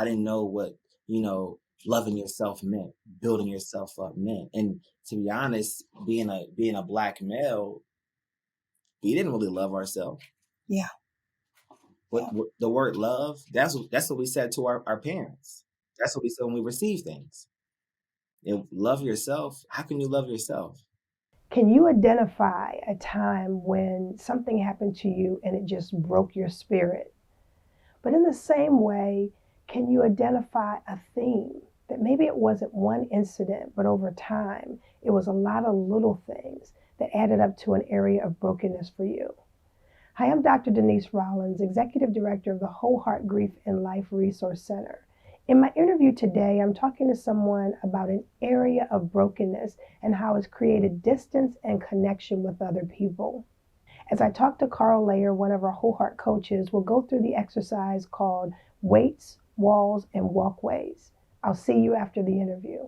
I didn't know what, you know, loving yourself meant, building yourself up meant. And to be honest, being a black male, we didn't really love ourselves. Yeah. What the word love, that's what we said to our parents. That's what we said when we received things. And love yourself. How can you love yourself? Can you identify a time when something happened to you and it just broke your spirit? But in the same way, can you identify a theme that maybe it wasn't one incident, but over time, it was a lot of little things that added up to an area of brokenness for you? Hi, I'm Dr. Denise Rollins, Executive Director of the Whole Heart Grief and Life Resource Center. In my interview today, I'm talking to someone about an area of brokenness and how it's created distance and connection with other people. As I talk to Karl Layer, one of our Whole Heart coaches, we'll go through the exercise called Weights, Walls, and Walkways. I'll see you after the interview.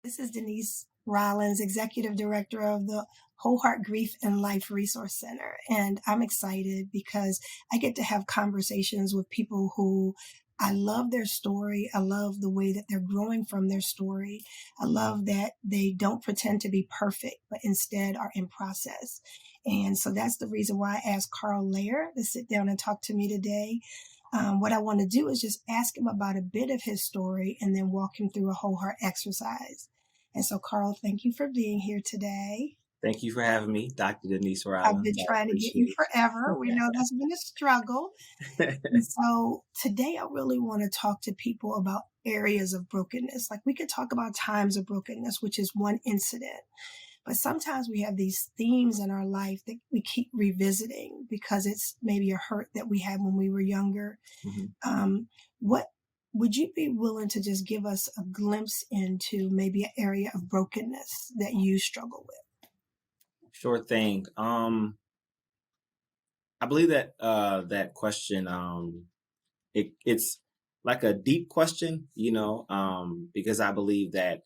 This is Denise Rollins, Executive Director of the Whole Heart Grief and Life Resource Center. And I'm excited because I get to have conversations with people who I love their story. I love the way that they're growing from their story. I love that they don't pretend to be perfect, but instead are in process. And so that's the reason why I asked Karl Layer to sit down and talk to me today. What I want to do is just ask him about a bit of his story and then walk him through a whole heart exercise. And so, Karl, thank you for being here today. Thank you for having me, Dr. Denise I've Rollins. been I trying to get you appreciate forever. We know that's been a struggle. And so today I really want to talk to people about areas of brokenness. Like we could talk about times of brokenness, which is one incident. But sometimes we have these themes in our life that we keep revisiting because it's maybe a hurt that we had when we were younger. Mhm. What would you be willing to just give us a glimpse into maybe an area of brokenness that you struggle with? Sure thing. I believe that that question, it's like a deep question, because I believe that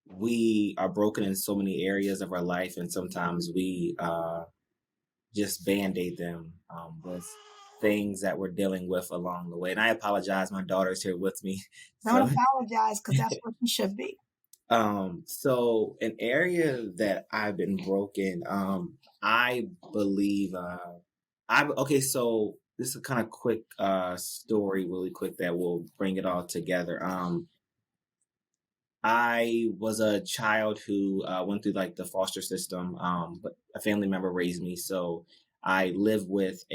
we are broken in so many areas of our life, and sometimes we just band-aid them with things that we're dealing with along the way. And I apologize, my daughter's here with me. Don't So apologize because that's what you should be. so an area that I've been broken, I believe so this is a kind of quick story really quick that will bring it all together. I was a child who went through like the foster system, but a family member raised me. So I lived with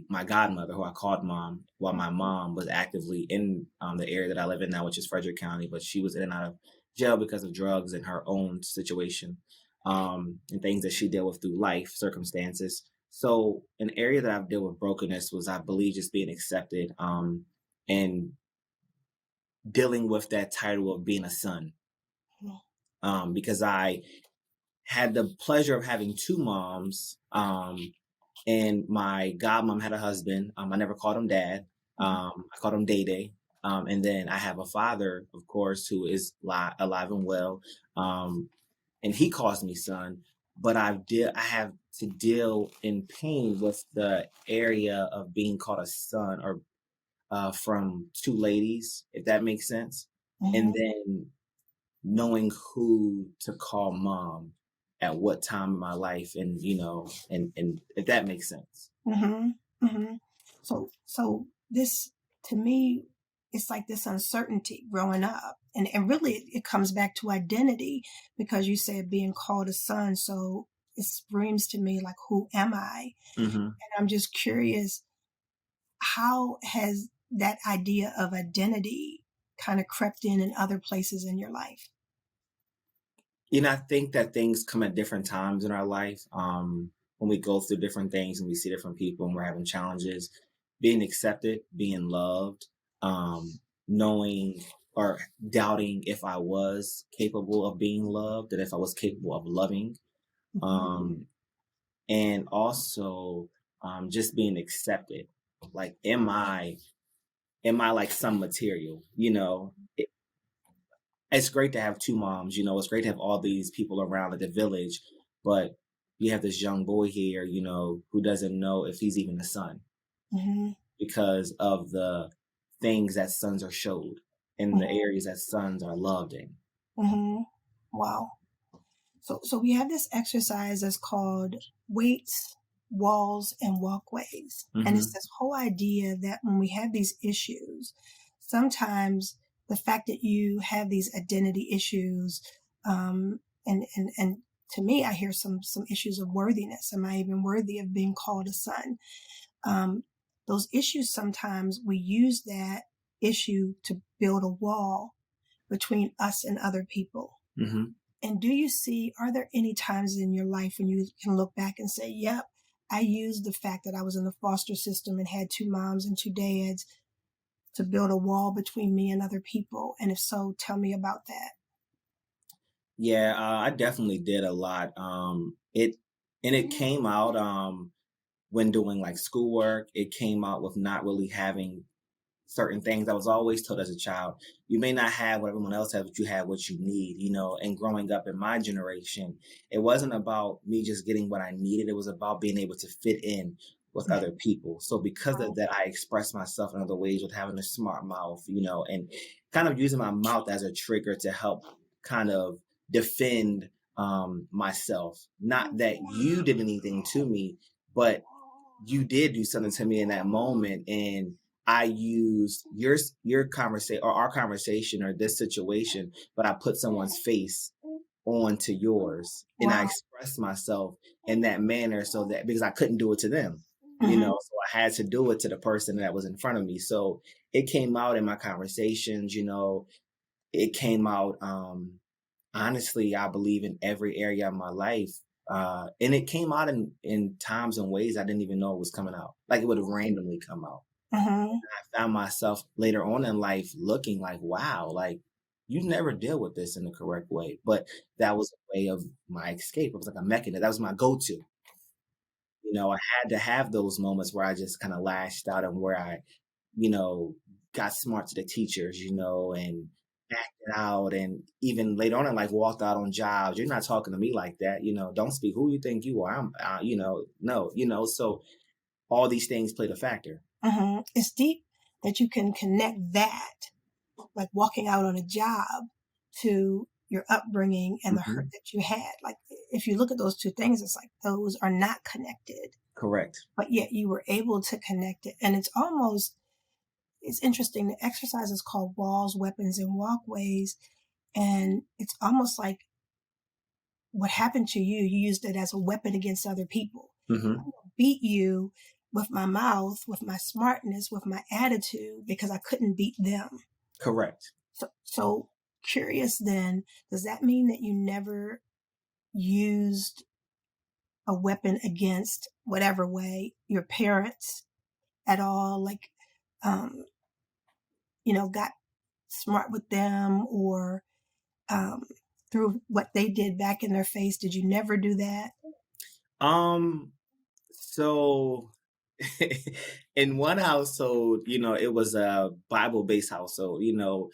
my godmother, who I called mom, while my mom was actively in the area that I live in now, which is Frederick County. But she was in and out of jail because of drugs and her own situation, and things that she dealt with through life circumstances. So an area that I've dealt with brokenness was, I believe, just being accepted, and dealing with that title of being a son, because I had the pleasure of having two moms, and my godmom had a husband. I never called him dad. I called him Day Day. And then I have a father, of course, who is alive and well, and he calls me son. But I have to deal in pain with the area of being called a son, or from two ladies, if that makes sense. Mhm. And then knowing who to call mom at what time in my life, and and if that makes sense. Mhm. Mhm. So this to me, it's like this uncertainty growing up. And really it comes back to identity because you said being called a son. So it screams to me like, who am I? Hmm. And I'm just curious, how has that idea of identity kind of crept in other places in your life? I think that things come at different times in our life, when we go through different things and we see different people and we're having challenges. Being accepted, being loved, knowing or doubting if I was capable of being loved, and if I was capable of loving, Mhm. um, and also just being accepted. Like, am I like some material? It's great to have two moms. It's great to have all these people around at the village, but you have this young boy here, who doesn't know if he's even a son. Mhm. because of the things that sons are showed in the areas that sons are loved in. Mm-hmm. Wow. So we have this exercise that's called weights, walls, and walkways. And it's Hmm. this whole idea that when we have these issues, sometimes the fact that you have these identity issues, and to me, I hear some issues of worthiness. Am I even worthy of being called a son? Um, those issues, sometimes we use that issue to build a wall between us and other people. Hmm. And do you see, are there any times in your life when you can look back and say, yep, I used the fact that I was in the foster system and had two moms and two dads to build a wall between me and other people? And if so, tell me about that. Yeah, I definitely did a lot. It came out when doing like schoolwork. It came out with not really having certain things. I was always told as a child, you may not have what everyone else has, but you have what you need, you know. And growing up in my generation, it wasn't about me just getting what I needed. It was about being able to fit in with other people. So because of that, I expressed myself in other ways with having a smart mouth, you know, and kind of using my mouth as a trigger to help kind of defend myself. Not that you did anything to me, but you did do something to me in that moment, and I used your conversation or our conversation or this situation, but I put someone's face onto yours, and I Wow. expressed myself in that manner, so that because I couldn't do it to them, you Mm-hmm. know, so I had to do it to the person that was in front of me. So it came out in my conversations, you know, it came out honestly, I believe in every area of my life. And it came out in times and ways I didn't even know it was coming out. Like it would randomly come out. Mm-hmm. I found myself later on in life looking like, wow, like you never deal with this in the correct way. But that was a way of my escape. It was like a mechanism. That was my go-to. You know, I had to have those moments where I just kind of lashed out and where I, you know, got smart to the teachers, you know, and acted out and even later on in life walked out on jobs. You're not talking to me like that, you know, don't speak who you think you are. I'm, you know, no, you know, so all these things played a factor. Mm-hmm. It's deep that you can connect that, like walking out on a job, to your upbringing and the hurt Hmm. that you had. Like if you look at those two things, it's like those are not connected, Correct. but yet you were able to connect it. And it's almost, it's interesting. The exercise is called walls, weapons, and walkways. And it's almost like what happened to you, you used it as a weapon against other people. I'm Hmm. gonna beat you with my mouth, with my smartness, with my attitude, because I couldn't beat them. Correct. So curious then, does that mean that you never used a weapon against whatever way your parents at all? Like, um, got smart with them, or um, through what they did back in their face? Did you never do that? Um, so in one household, you know, it was a Bible-based household, you know,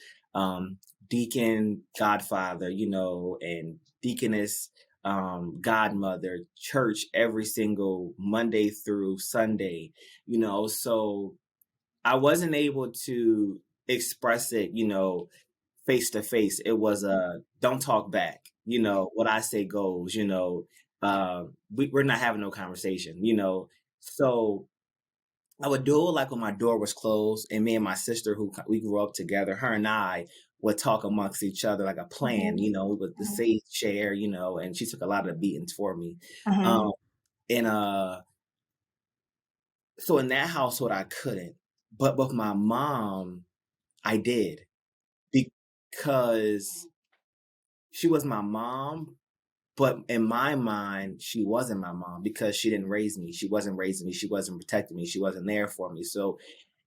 deacon, godfather, you know, and deaconess, godmother, church every single Monday through Sunday, you know, so I wasn't able to express it, you know, face to face. It was a don't talk back. You know, what I say goes, you know, we're not having no conversation, you know. So I would do it like when my door was closed and me and my sister who we grew up together, her and I would talk amongst each other like a plan, Mhm, you know, with the mhm, safe share, you know, and she took a lot of the beatings for me. mhm, Um and so in that household I couldn't. But with my mom, I did because she was my mom, but in my mind, she wasn't my mom because she didn't raise me. She wasn't raising me. She wasn't protecting me. She wasn't there for me. So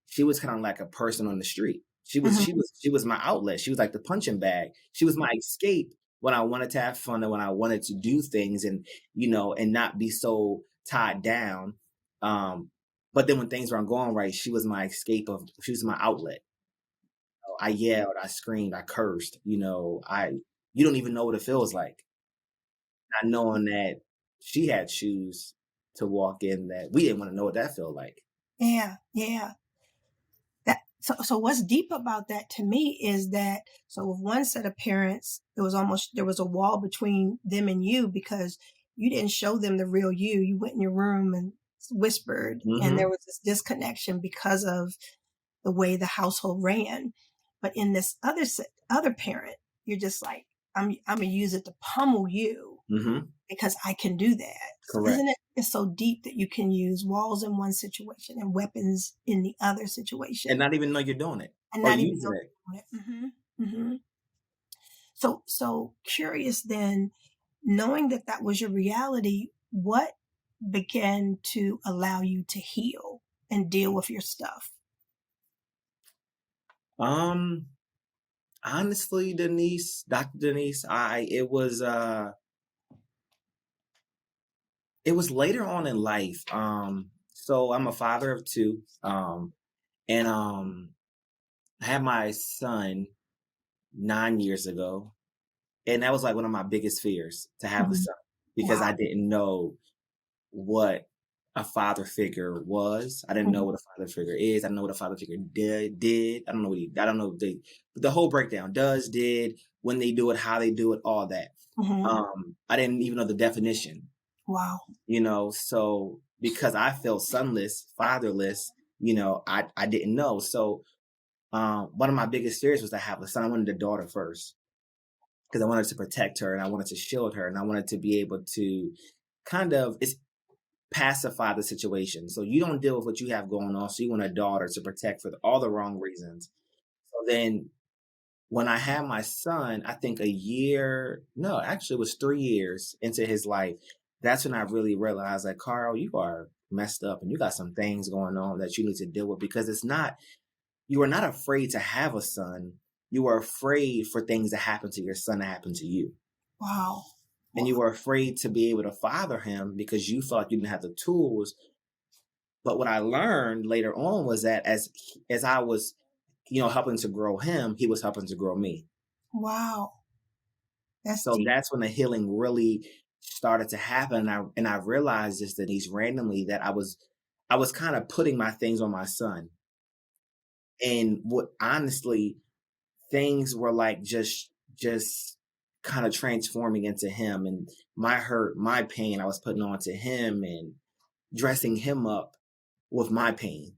she was kind of like a person on the street. mhm. She was my outlet. She was like the punching bag. She was my escape when I wanted to have fun and when I wanted to do things and you know and not be so tied down. But then when things weren't going right, she was my outlet. I yelled, I screamed, I cursed, you know, I you don't even know what it feels like. Not knowing that she had shoes to walk in that we didn't wanna know what that felt like. Yeah, yeah. So what's deep about that to me is that, so with one set of parents, it was almost, there was a wall between them and you because you didn't show them the real you. You went in your room and whispered, and there Hmm. was this disconnection because of the way the household ran. But in this other parent, you're just like, I'm gonna use it to pummel you Hmm. because I can do that. So Correct. isn't it, it's so deep that you can use walls in one situation and weapons in the other And situation not even know you're doing it and or not even using know it. you're doing it. So curious then, knowing that that was your reality, what began to allow you to heal and deal with your stuff? Um, Honestly, Denise, Dr. Denise, it was later on in life. So I'm a father of two. And I had my son 9 years ago. And that was like one of my biggest fears to have a Mhm. son because I Wow. didn't know what a father figure was. I didn't know Mhm. what a father figure is. I don't know what a father figure did. I don't know I don't know the whole breakdown does, did, when they do it, how they do it, all that. Mhm. I didn't even know the definition, Wow. so because I felt sonless, fatherless, I didn't know. So one of my biggest fears was to have a son. I wanted a daughter first because I wanted to protect her and I wanted to shield her and I wanted to be able to kind of pacify the situation. So you don't deal with what you have going on. So you want a daughter to protect for all the wrong reasons. So then when I had my son, I think a year, no, actually it was 3 years into his life. That's when I really realized that, Carl, you are messed up and you got some things going on that you need to deal with because you are not afraid to have a son. You are afraid for things to happen to your son to happen to you. Wow. And Wow. you were afraid to be able to father him because you thought you didn't have the tools. But what I learned later on was that as I was, helping to grow him, he was helping to grow me. Wow. That's So deep. that's when the healing really started to happen. And I realized this, Denise, randomly, that I was kind of putting my things on my son. And what honestly, things were like just kind of transforming into him, and my hurt, my pain I was putting on to him and dressing him up with my pain.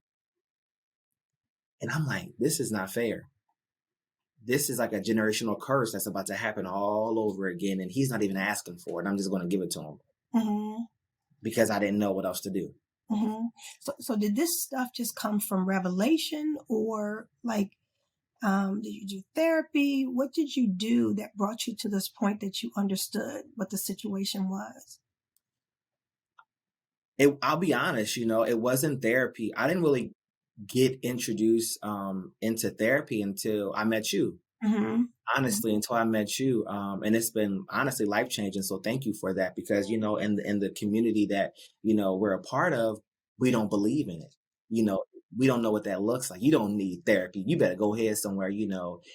And I'm like, this is not fair. This is like a generational curse that's about to happen all over again. And he's not even asking for it. I'm just going to give it to him Mhm. because I didn't know what else to do. Mhm. So did this stuff just come from revelation, or like, did you do therapy? What did you do that brought you to this point that you understood what the situation was? I'll be honest, it wasn't therapy. I didn't really get introduced into therapy until I met you. Mhm. Honestly, until I met you, and it's been honestly life changing. So thank you for that, because in the community that we're a part of, we don't believe in it. You know, we don't know what that looks like. You don't need therapy. You better go ahead somewhere.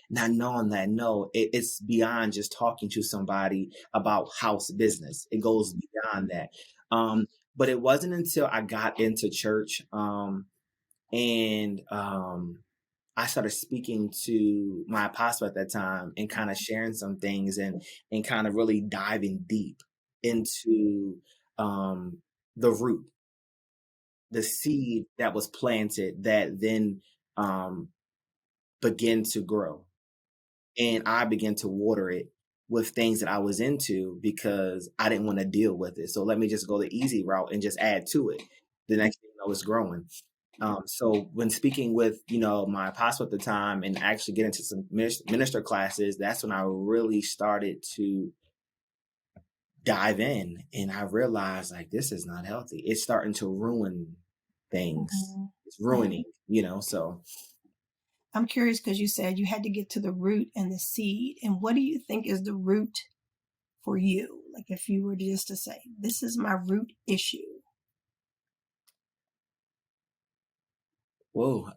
Not knowing that, no, it's beyond just talking to somebody about house business. It goes beyond that. Um, but it wasn't until I got into church, and I started speaking to my apostle at that time and kind of sharing some things and kind of really diving deep into um, the root, the seed that was planted that then um, began to grow. And I began to water it with things that I was into because I didn't want to deal with it. So let me just go the easy route and just add to it. The next thing you know, it's growing. So when speaking with, my apostle at the time and actually getting into some minister classes, that's when I really started to dive in, and I realized like this is not healthy. It's starting to ruin things. Mhm. It's ruining, so I'm curious because you said you had to get to the root and the seed. And what do you think is the root for you? Like if you were just to say, this is my root issue. whoa.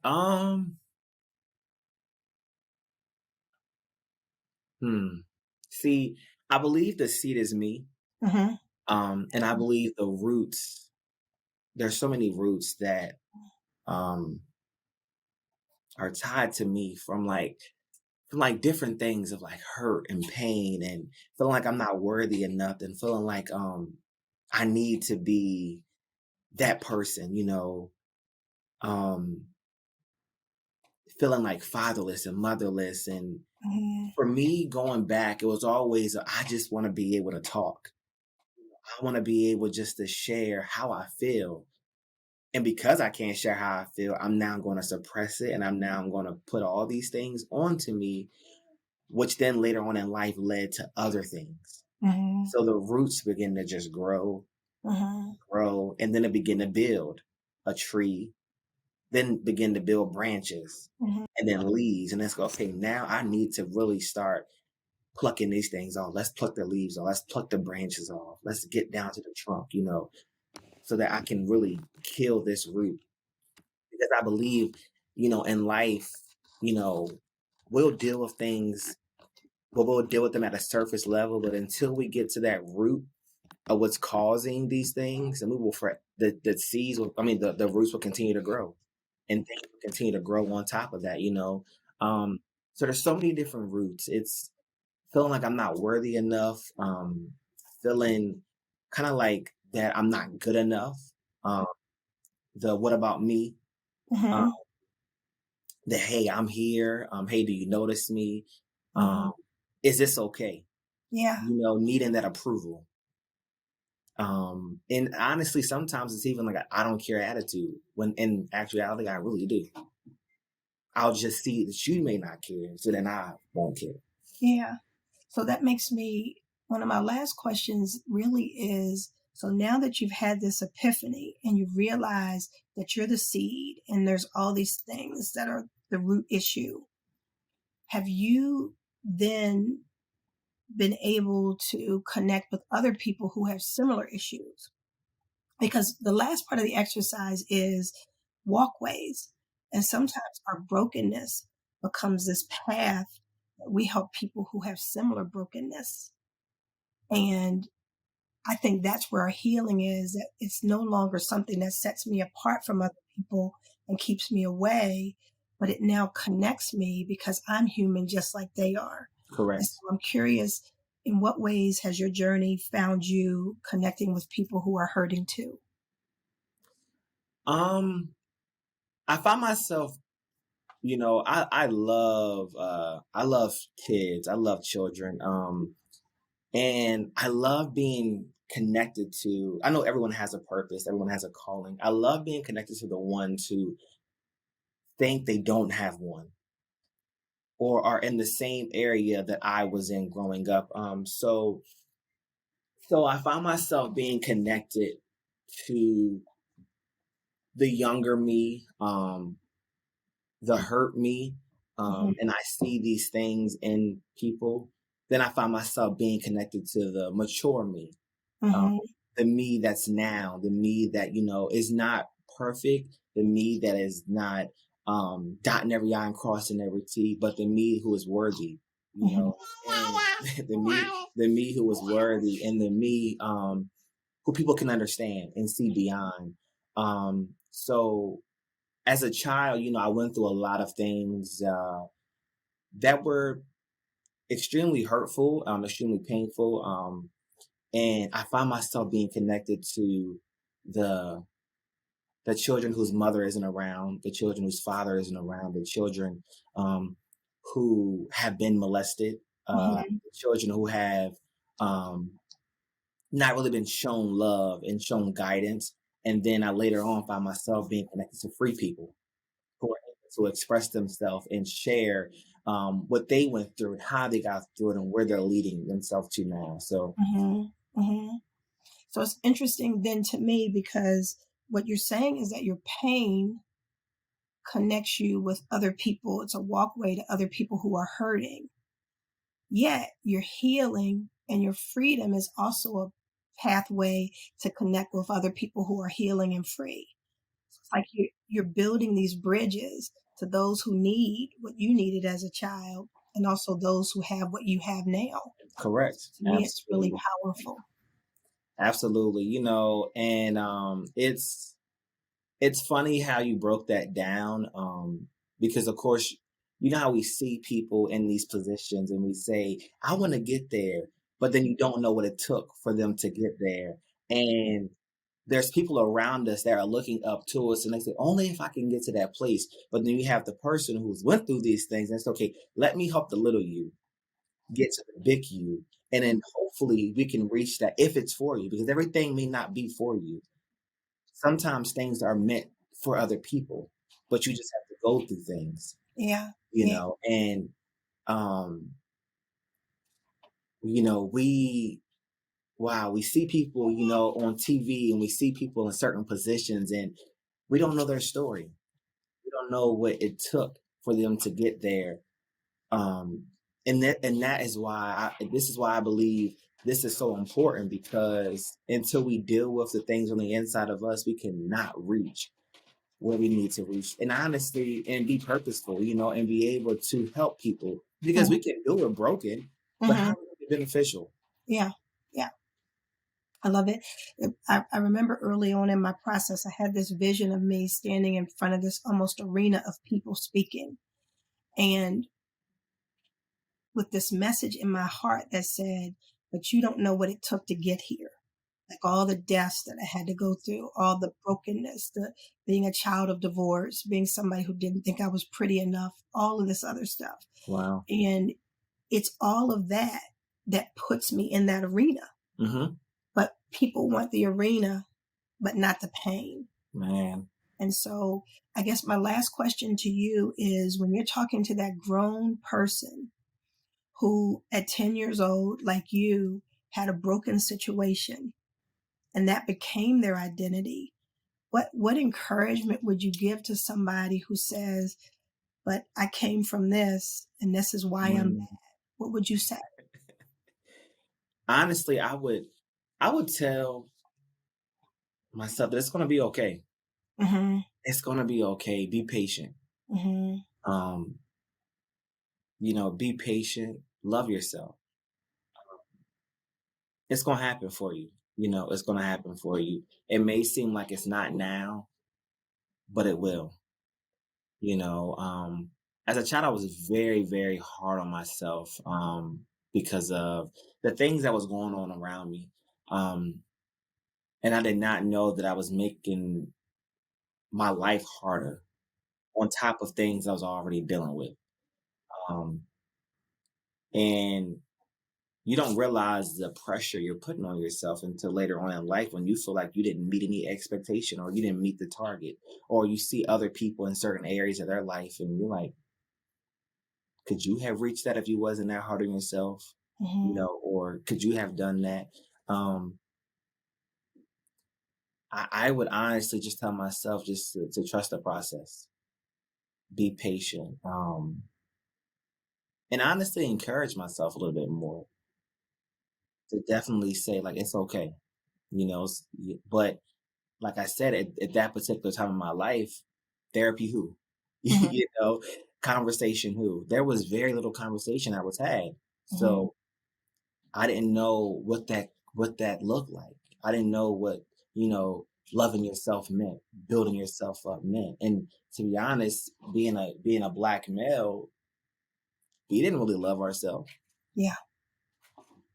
Hmm. See, I believe the seed is me. Hmm. And I believe the roots, there's so many roots that um are tied to me from like different things of like hurt and pain and feeling like I'm not worthy enough and feeling like I need to be that person, um feeling like fatherless and motherless. And Mhm. for me going back, it was always I just want to be able to talk. I want to be able just to share how I feel. And because I can't share how I feel, I'm now going to suppress it and I'm now going to put all these things onto me, which then later on in life led to other things. Mhm. So the roots begin to just Mhm. grow, and then it begin to build a tree, then begin to build branches Mhm. and then leaves. And it's okay, now I need to really start plucking these things off. Let's pluck the leaves off. Let's pluck the branches off. Let's get down to the trunk, so that I can really kill this root. Because I believe, in life, you know, we'll deal with things, but we'll deal with them at a surface level. But until we get to that root of what's causing these things, and we will the seeds will, I mean the roots will continue to grow and things will continue to grow on top of that. So there's so many different roots. It's feeling like I'm not worthy enough, feeling kind of like that I'm not good enough. Um, the what about me? Uh, Mhm. the hey, I'm here. Hey, do you notice me? Um, Mhm. is this okay? Yeah. Needing that approval. And honestly, sometimes it's even like a I don't care attitude when in actuality I really do. I'll just see that you may not care, so then I won't care. Yeah. So that makes me, one of my last questions really is, so now that you've had this epiphany and you realize that you're the seed and there's all these things that are the root issue, have you then been able to connect with other people who have similar issues? Because the last part of the exercise is walkways. And sometimes our brokenness becomes this path that we help people who have similar brokenness. And I think that's where our healing is, that it's no longer something that sets me apart from other people and keeps me away, but it now connects me because I'm human just like they are. And so Correct. I'm curious, in what ways has your journey found you connecting with people who are hurting too? Um, I find myself, I love kids. I love children. And I love being connected to. I know everyone has a purpose. Everyone has a calling. I love being connected to the ones who think they don't have one or are in the same area that I was in growing up. So I find myself being connected to the younger me, the hurt me, Mhm. and I see these things in people. Then I find myself being connected to the mature me, um, Mhm. the me that's now, the me that is not perfect, the me that is not dotting every I and crossing every T, but the me who is worthy, Mhm. and the me who is worthy, and the me who people can understand and see beyond. So as a child, I went through a lot of things that were extremely hurtful, extremely painful. And I find myself being connected to the the children whose mother isn't around, the children whose father isn't around, the children um, who have been molested, Mhm. the children who have um, not really been shown love and shown guidance. And then I later on find myself being connected to free people who are able to express themselves and share what they went through and how they got through it and where they're leading themselves to now. So, Mhm. Mhm. So it's interesting then to me because what you're saying is that your pain connects you with other people. It's a walkway to other people who are hurting. Yet your healing and your freedom is also a pathway to connect with other people who are healing and free. It's like you're building these bridges to those who need what you needed as a child and also those who have what you have now. correct. To me, it's really Absolutely. powerful. Absolutely. And it's funny how you broke that down. because of course, you know how we see people in these positions and we say, I want to get there, but then you don't know what it took for them to get there. And there's people around us that are looking up to us and they say, only if I can get to that place. But then you have the person who's went through these things and it's okay, let me help the little you get to the big you. And then hopefully we can reach that if it's for you, because everything may not be for you. Sometimes things are meant for other people, but you just have to go through things, Yeah. you Yeah. know, and um, you know, we see people, you know, on TV and we see people in certain positions and we don't know their story. We don't know what it took for them to get there. Um, and that is why this is why I believe this is so important, because until we deal with the things on the inside of us, we cannot reach where we need to reach. And honestly, and be purposeful, you know, and be able to help people, because we can do it broken, but how Mm-hmm. is it beneficial? Yeah. Yeah. I love it. I remember early on in my process, I had this vision of me standing in front of this almost arena of people speaking, and with this message in my heart that said, but you don't know what it took to get here. Like all the deaths that I had to go through, all the brokenness, the being a child of divorce, being somebody who didn't think I was pretty enough, all of this other stuff. Wow. And it's all of that that puts me in that arena. Mm-hmm. But people want the arena, but not the pain. Man. And so I guess my last question to you is, when you're talking to that grown person who at 10 years old, like you, had a broken situation and that became their identity, what encouragement would you give to somebody who says, but I came from this and this is why I'm Mm. mad? What would you say? Honestly, I would tell myself that it's gonna be okay. Mm-hmm. It's gonna be okay. Be patient. Mm-hmm. Um, you know, be patient, love yourself. It's gonna happen for you. You know, it's gonna happen for you. It may seem like it's not now, but it will. You know, as a child, I was very, very hard on myself, because of the things that was going on around me. Um, and I did not know that I was making my life harder on top of things I was already dealing with. Um, and you don't realize the pressure you're putting on yourself until later on in life, when you feel like you didn't meet any expectation or you didn't meet the target, or you see other people in certain areas of their life and you're like, could you have reached that if you wasn't that hard on yourself? You Mm-hmm. know, or could you have done that? Um, I would honestly just tell myself just to trust the process, be patient, and honestly encourage myself a little bit more to definitely say like it's okay, you know. But like I said, at that particular time in my life, therapy who, Mm-hmm. you know, conversation who. There was very little conversation I was had, Mm-hmm. so I didn't know what that looked like. I didn't know what, you know, loving yourself meant, building yourself up meant. And to be honest, being a black male, we didn't really love ourselves. Yeah.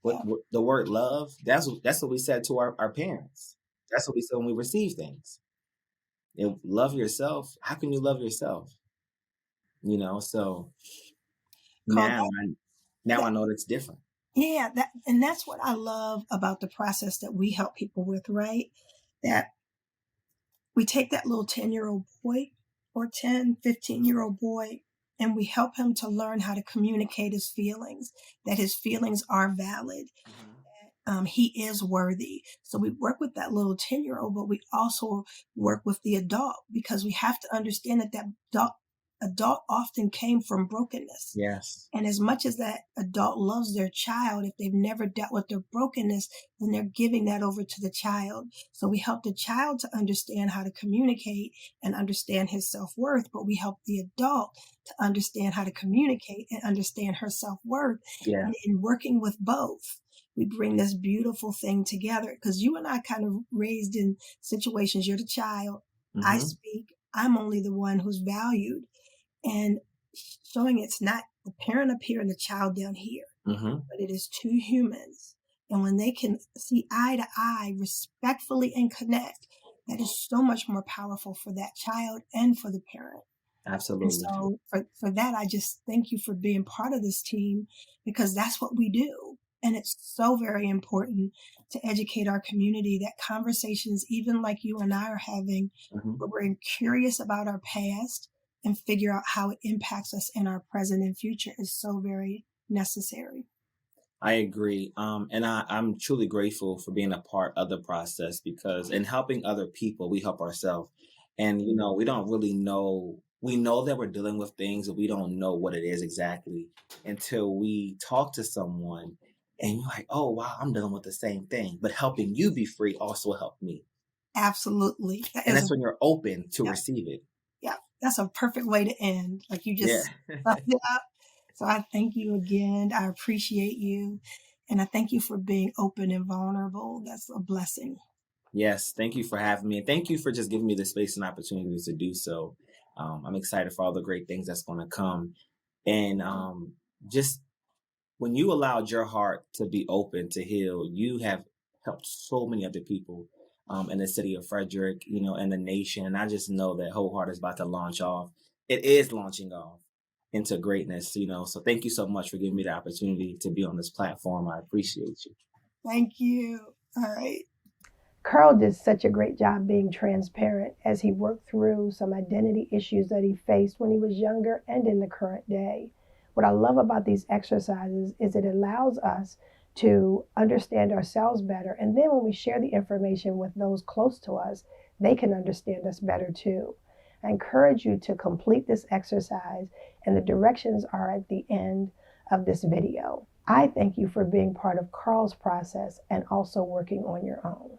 Yeah. What the word love, that's what we said to our parents. That's what we said when we received things. And love yourself. How can you love yourself? You know, so Carl, now I now that, I know that's different. yeah, and that's what I love about the process that we help people with, right? That we take that little 10-year-old boy or 10, 15-year-old boy, and we help him to learn how to communicate his feelings, that his feelings are valid. Mhm. He is worthy. So we work with that little 10-year-old, but we also work with the adult, because we have to understand that adult often came from brokenness. Yes. And as much as that adult loves their child, if they've never dealt with their brokenness, then they're giving that over to the child. So we help the child to understand how to communicate and understand his self-worth, but we help the adult to understand how to communicate and understand her self-worth. Yeah. And in working with both, we bring this beautiful thing together, because you and I kind of raised in situations. You're the child. I Hmm. speak. I'm only the one who's valued. and showing it's not the parent up here and the child down here, but it is two humans. And when they can see eye to eye respectfully and connect, that is so much more powerful for that child and for the parent. And Absolutely. so for that, I just thank you for being part of this team, because that's what we do. And it's so very important to educate our community that conversations, even like you and I are having, where we're curious about our past and figure out how it impacts us in our present and future, is so very necessary. I agree. And I'm truly grateful for being a part of the process, because in helping other people, we help ourselves. And, we don't really know, we know that we're dealing with things, but we don't know what it is exactly until we talk to someone and you're like, oh, wow, I'm dealing with the same thing. But helping you be free also helped me. Absolutely. That And is that's when you're open to yeah, receive it. yeah. That's a perfect way to end. Like you Yeah. just summed it up. So I thank you again. I appreciate you. And I thank you for being open and vulnerable. That's a blessing. Yes, thank you for having me, and thank you for just giving me the space and opportunity to do so. I'm excited for all the great things that's going to come, and just when you allowed your heart to be open to heal, you have helped so many other people in the city of Frederick, and the nation. And I just know that Whole Heart is about to launch off. It is launching off into greatness. So thank you so much for giving me the opportunity to be on this platform. I appreciate you. Thank you. All right. Karl did such a great job being transparent as he worked through some identity issues that he faced when he was younger and in the current day. What I love about these exercises is it allows us to understand ourselves better. And then when we share the information with those close to us, they can understand us better too. I encourage you to complete this exercise, and the directions are at the end of this video. I thank you for being part of Karl's process and also working on your own.